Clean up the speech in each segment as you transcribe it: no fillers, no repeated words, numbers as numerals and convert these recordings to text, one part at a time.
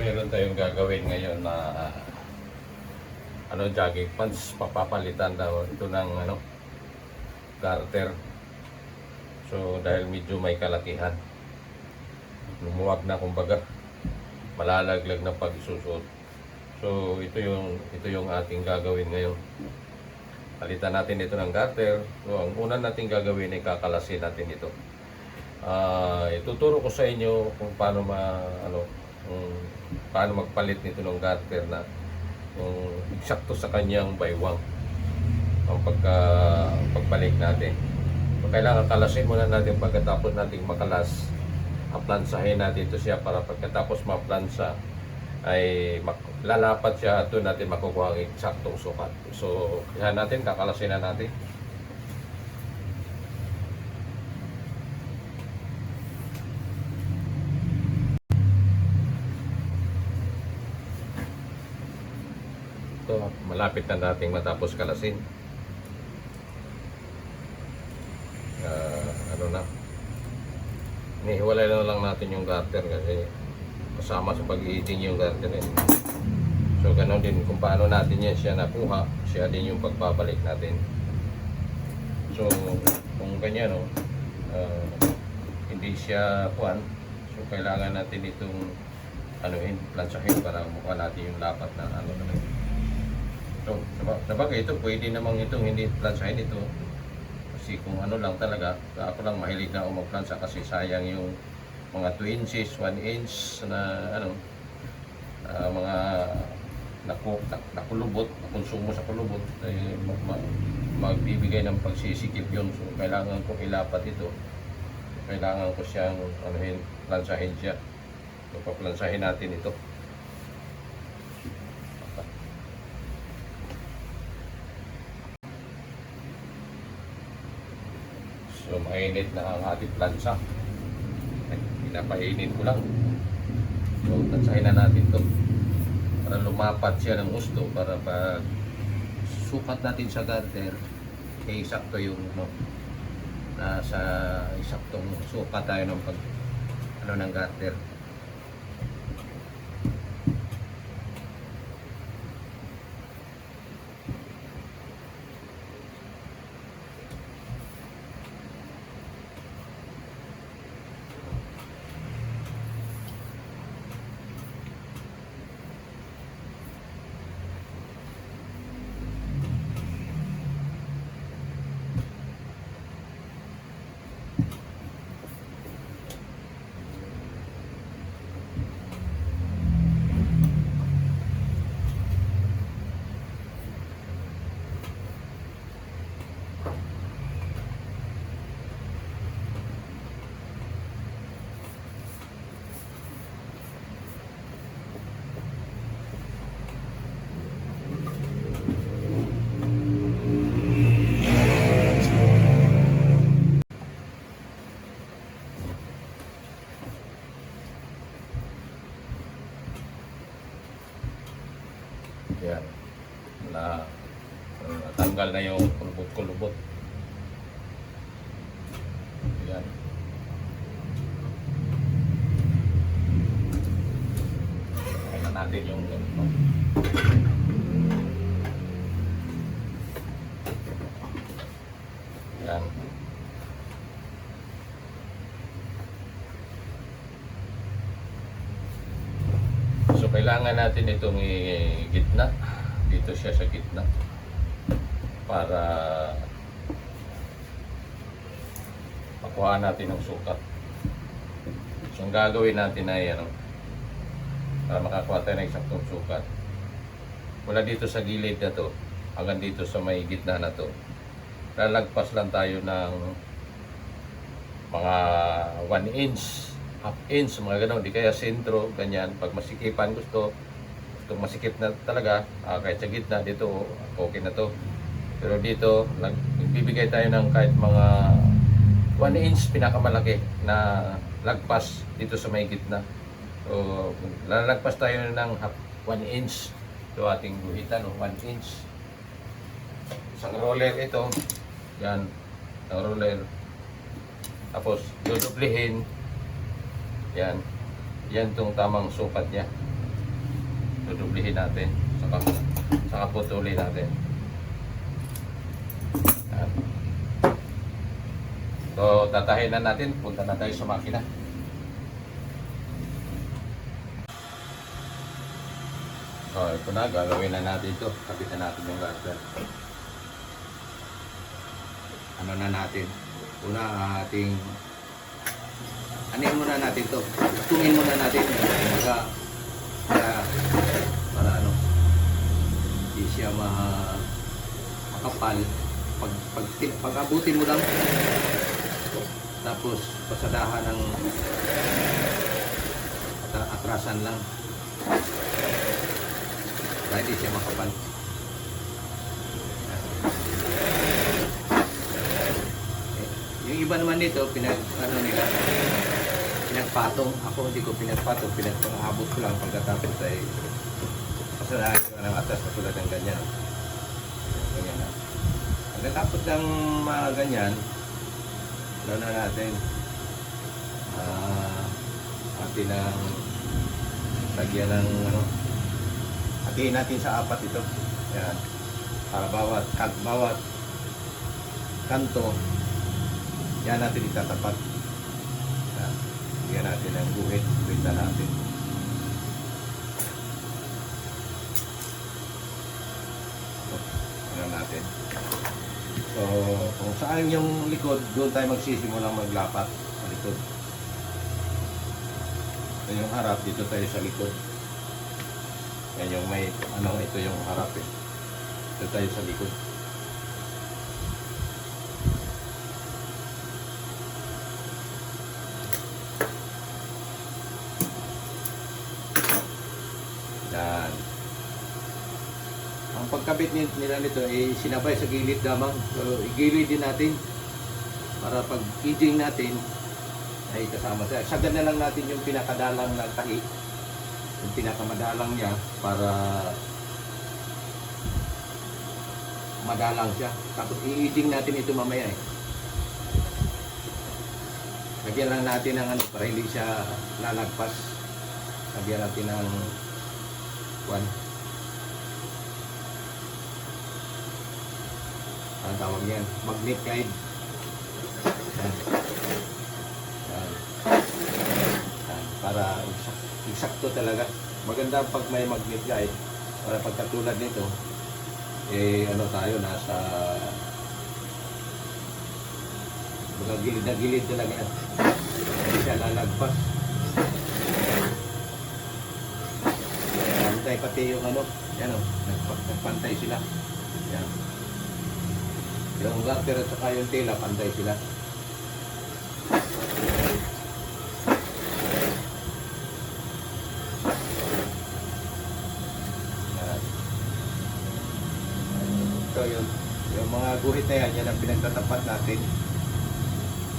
Meron tayong gagawin ngayon na jogging pants. Papapalitan daw ito ng garter. So dahil medyo may kalakihan, lumuwag na, kumbaga malalaglag na pag isusuot. So ito yung ating gagawin ngayon. Palitan natin ito ng garter. So ang una nating gagawin ay kakalasin natin ito. Ituturo ko sa inyo kung paano paano magpalit nito ng garter na eksakto sa kanyang baywang ang pagbalik natin. So, kailangan kalasin muna natin. Pagkatapos nating makalas, aplansahin natin ito siya para pagkatapos maplansa ay lalapat siya at doon natin makukuha ang eksaktong sukat. So kaya natin, kakalasin na natin. Ito, malapit na nating matapos kalasin. Hiwalay na lang natin yung garter kasi kasama sa pag-eating yung garter eh. So ganoon din kung paano natin yan siya nakuha, siya din yung pagbabalik natin. So kung ganyan hindi siya kuwan, so kailangan natin itong plansahin para mukha natin yung lapat na naman. So sabagay ito, pwede namang itong hindi plansahin ito. Kasi kung lang talaga, ako lang mahilig na ako magplansa kasi sayang yung mga 2 inches, 1 inch na mga nakulubot, nakonsumo sa kulubot ay magbibigay ng pagsisikip yun. So kailangan ko ilapat ito. Kailangan ko siyang plansahin siya. So paplansahin natin ito. So mainit na ang ating plansa. Pinapainit ko lang. So plansahin na natin ito para lumapat siya ng gusto, para pag sukat natin sa garter ay eksakto yung nasa eksaktong sukat tayo ng ng garter. Yan. Natanggal na yung kulubot-kulubot. Yan. Kaya natin yung yan. So kailangan natin itong gitna. Dito siya sa gitna para makuha natin ang sukat. So ang gagawin natin ay para makakuha tayo ng eksaktong sukat, mula dito sa gilid na to hanggang dito sa may gitna na to, lalagpas lang tayo ng mga 1 inch, half inch, mga ganun, di kaya sentro, ganyan. Pag masikipan gusto masikip na talaga, kahit sa gitna dito okay na to. Pero dito nagbibigay tayo ng kahit mga 1 inch pinakamalaki na lagpas dito sa may gitna. So lalagpas tayo ng 1 inch. So ating guhitan 1 inch. Isang roller ito, yan, ang roller. Tapos dudublihin, yan tong tamang sukat niya. Dudublihin natin. Saka putulin natin. Yan. So, tatahin na natin. Punta na tayo sa makina. So, ito na. Gagawin na natin ito. Kapitan natin yung garter. Ano na natin? Una, ating anin muna natin to. Tungin muna natin. Para ano, hindi siya makapal. Pag abutin mo lang, tapos pasadahan ng atrasan lang. Dahil hindi siya makapal. Yung iba naman dito, pinagpatong. Ako hindi ko pinagpatong, pinagpangabot ko lang pagkatapos ay pasadahan ko ng atas na tulad ng ganyan. Ganyan na. Pagkatapos ng mga ganyan, na natin atin ng lagyan ng ano, hatiin natin sa apat ito. Yan. Para bawat kanto, yan natin itatapat. Yan. Bigyan natin ng guhit natin. Ano natin. So, kung saan yung likod, doon tayo magsisimulang maglapat sa likod. Ito yung harap, dito tayo sa likod. Yan yung may, ano, ito yung harap eh. Dito tayo sa likod. Yan. Ang pagkabit nila nito ay sinabay sa gilid lamang. So, igilid din natin para pag edging natin ay kasama siya. Sagad na lang natin yung pinakadalang ng tahi. Yung pinakamadalang niya para madalang siya. Tapos i-edging natin ito mamaya eh. Lagyan lang natin ng ano para hindi siya lalagpas. Lagyan natin ng ang tawag niyan, magnet guide. Yan. Yan. Yan. Para eksakto talaga. Maganda pag may magnet guide para pagkatulad nito eh ano tayo nasa mga gilid na gilid talaga yan. Hindi siya lalagpas. Pantay pati yung ano, yan o, nagpantay sila. Yan. Yung garter at saka yung tela, pantay sila. Yan. Ito yung mga guhit na yan, yan ang pinagtatapat natin.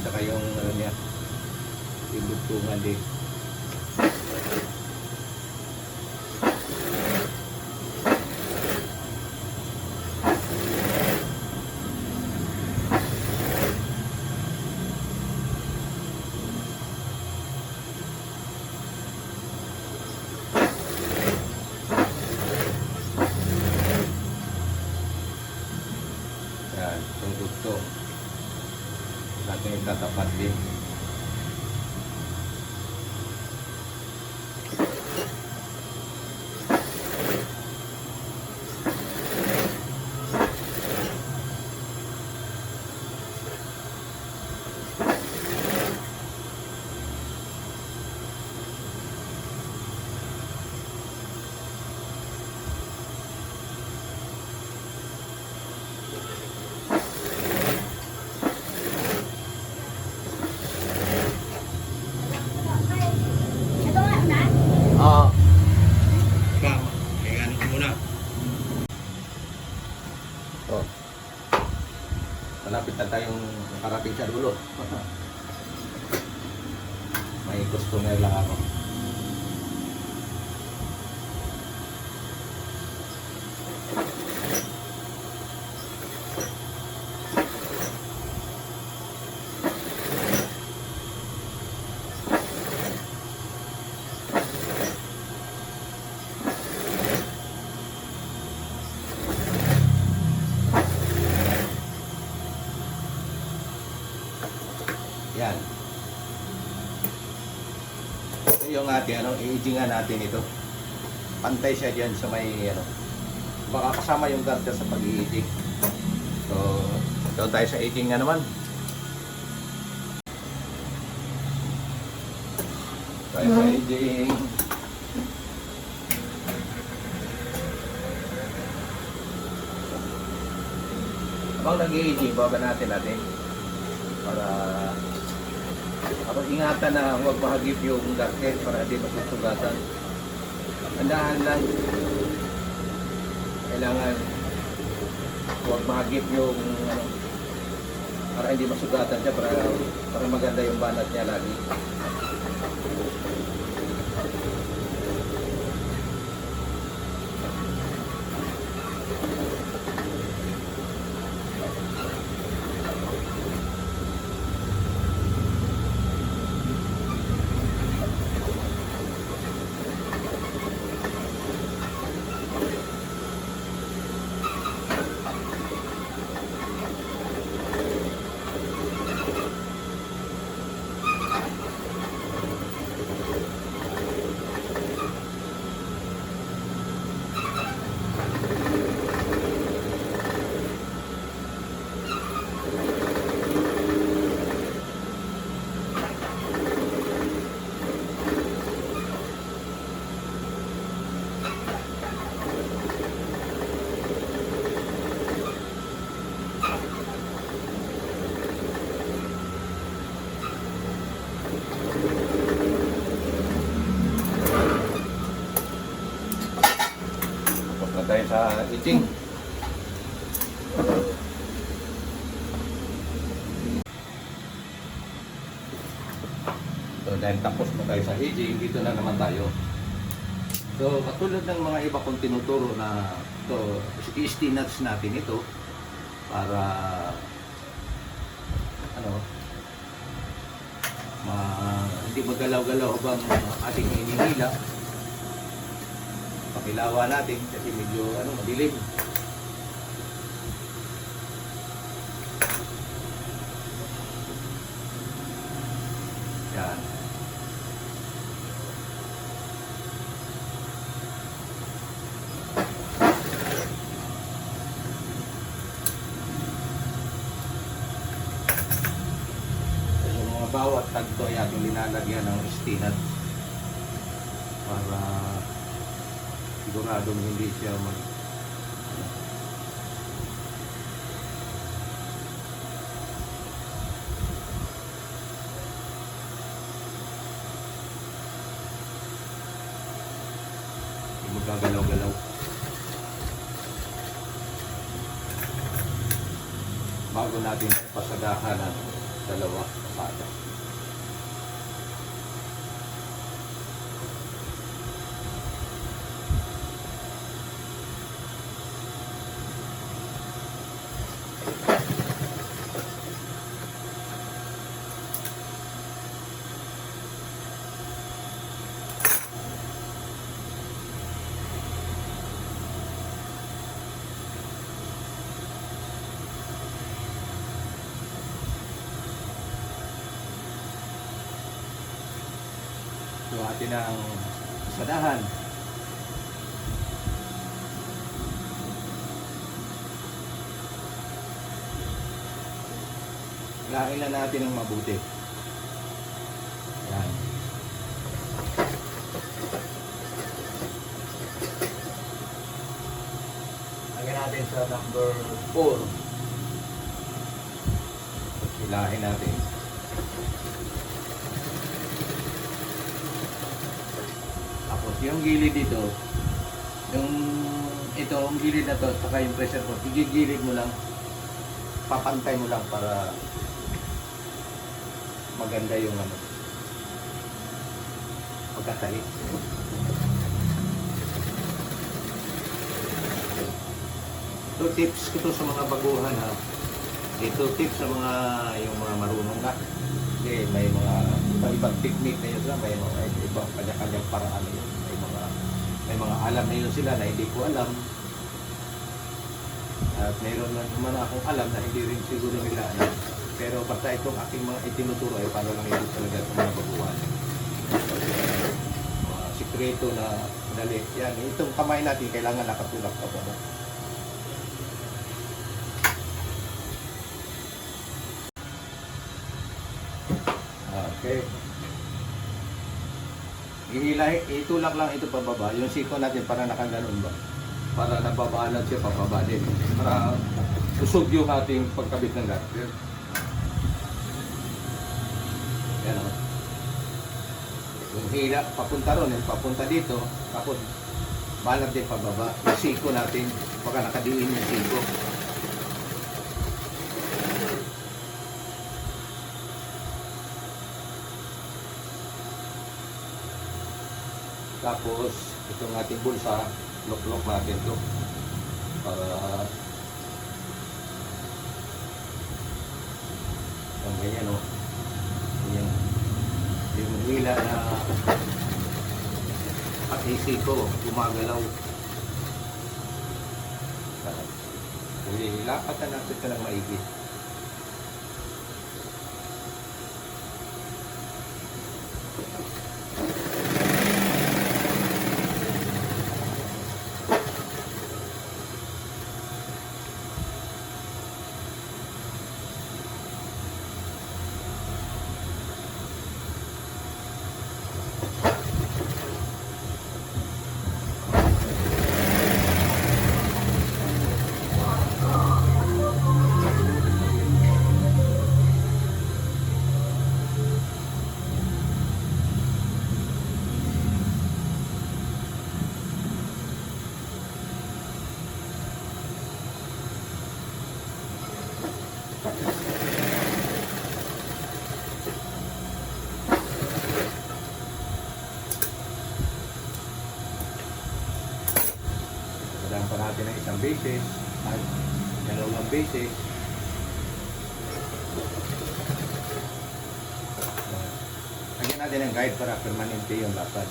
Saka yung ano niya, yung dugtungan din. Yung dugtong natin itatapat din. Malapit na tayong nakarating sa dulo. May customer lang ako. Yan. Ito yung ating i-edgingan natin ito. Pantay siya dyan sa may baka kasama yung garter sa pag-i-edging. So, doon tayo sa edging na naman. Tayo sa edging. Habang nag-i-edging, baba natin para ingatan na huwag mahagip yung garter para hindi masusugatan. Andahan lang. Kailangan huwag mahagip yung para hindi masugatan siya, para maganda yung banat niya lagi. Tayo sa edging. So dahil tapos na tayo sa edging, dito na naman tayo. So katulad ng mga iba kong tinuturo na ito, i-stinats natin ito para hindi magalaw-galaw bang ating hinihila. Pakilawa natin kasi medyo madilim. Yan. So, mga bawat tagto ay ating linalagyan ng stinat para siguradong hindi siya magagalaw-galaw. Bago natin pasadahan ang dalawa pasada. So atin ang sadahan. Lain na natin ang mabuti. Yan. Lagyan natin sa number 4. Hilahin natin. Tapos yung gilid dito, ang gilid na to, saka yung pressure point, igigilid mo lang, papantay mo lang para maganda yung pagkatali. Ito tips ko to sa mga baguhan ha. Ito tips sa yung mga marunong na. Kasi may mga ibang technique na yun sila, may mga ibang kanya-kanyang paraan na yun. May mga alam na yun sila na hindi ko alam. At mayroon naman akong alam na hindi rin siguro nila alam. Pero basta itong aking mga itinuturo ay para lang ito talaga itong mga baguhan. Mga sikreto na dali. Yan, itong kamay natin kailangan nakatulak pa ba? Okay. Itulak lang ito pababa. Yung siko natin para nakaganon ba? Para nababalan siya pababa din. Para usog yung ating pagkabit ng garter. Yan o. Yung hila, papunta ron, yung papunta dito, tapos balag din pababa. Yung siko natin, baka nakadiin yung siko. Tapos, itong ating bulsa, lock-lock natin to para ang ganyan o. Yung hila na at isi ko, gumagalaw. Lapat na natin ito ng maigi. Kailangan pa natin ng isang basis at dalawang basis. Lagyan natin ng guide para permanente yung lapad.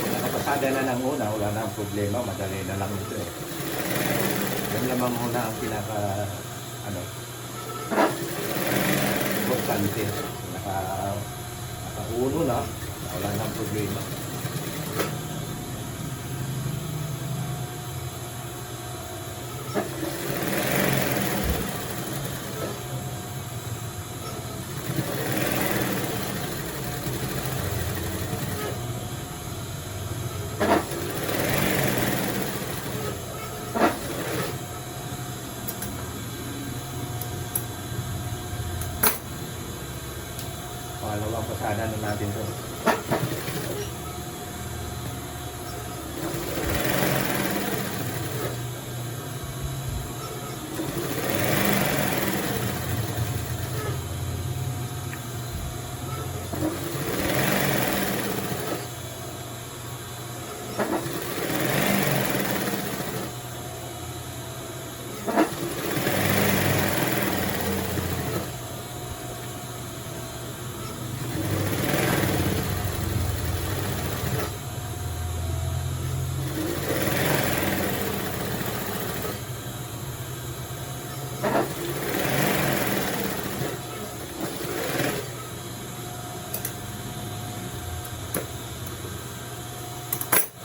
Nakapasada na ng una, wala na ang problema, madali na lang ito eh. Yan lamang muna ang pinaka importante. Nakauno na, wala nang problema. Pangalawang pasada na natin to.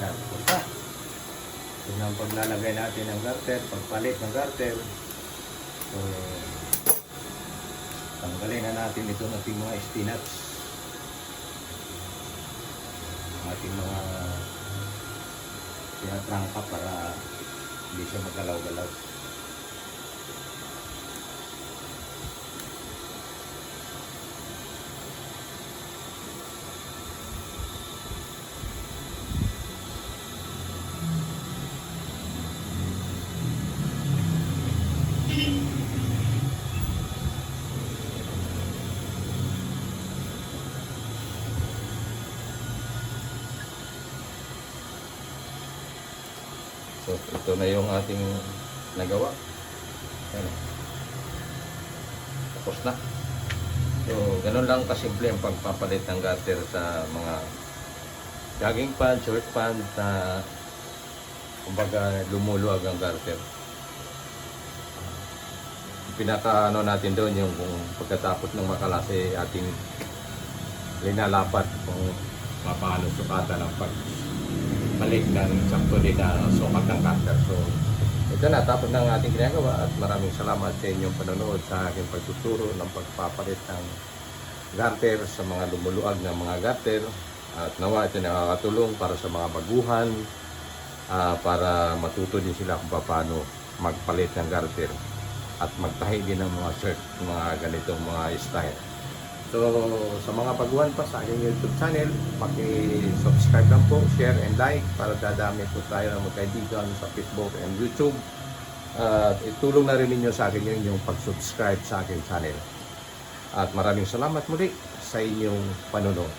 Yan, punta. Ito ang paglalagay natin ng garter, pagpalit ng garter. So, tanggalin na natin ito ng ating mga spinach. Ating mga pinatrangka para hindi siya magalaw-galaw. So, ito na yung ating nagawa. Ayan. Tapos na. So, ganun lang kasimple ang pagpapalit ng garter sa mga jogging pants, short pants na kumbaga lumuluwag ang garter. Pinaka ano natin doon yung kung pagkatapos ng makalase ating linalapat kung paano sukatan ang pagbalik ng sakto din na sukat ng garter. So, ito na, tapos ng ating ginagawa at maraming salamat sa inyong panonood sa aking pagtuturo ng pagpapalit ng garter sa mga lumuluag ng mga garter. At nawa ito nakakatulong para sa mga baguhan, para matuto din sila kung paano magpalit ng garter at magtahi din ng mga shirt, mga ganitong mga style. So, sa mga baguhan pa sa aking YouTube channel, paki-subscribe lang po, share and like para dadami po tayo ng magkaibigan sa Facebook and YouTube. At itulong na rin ninyo sa akin yung pag-subscribe sa aking channel. At maraming salamat muli sa inyong panonood.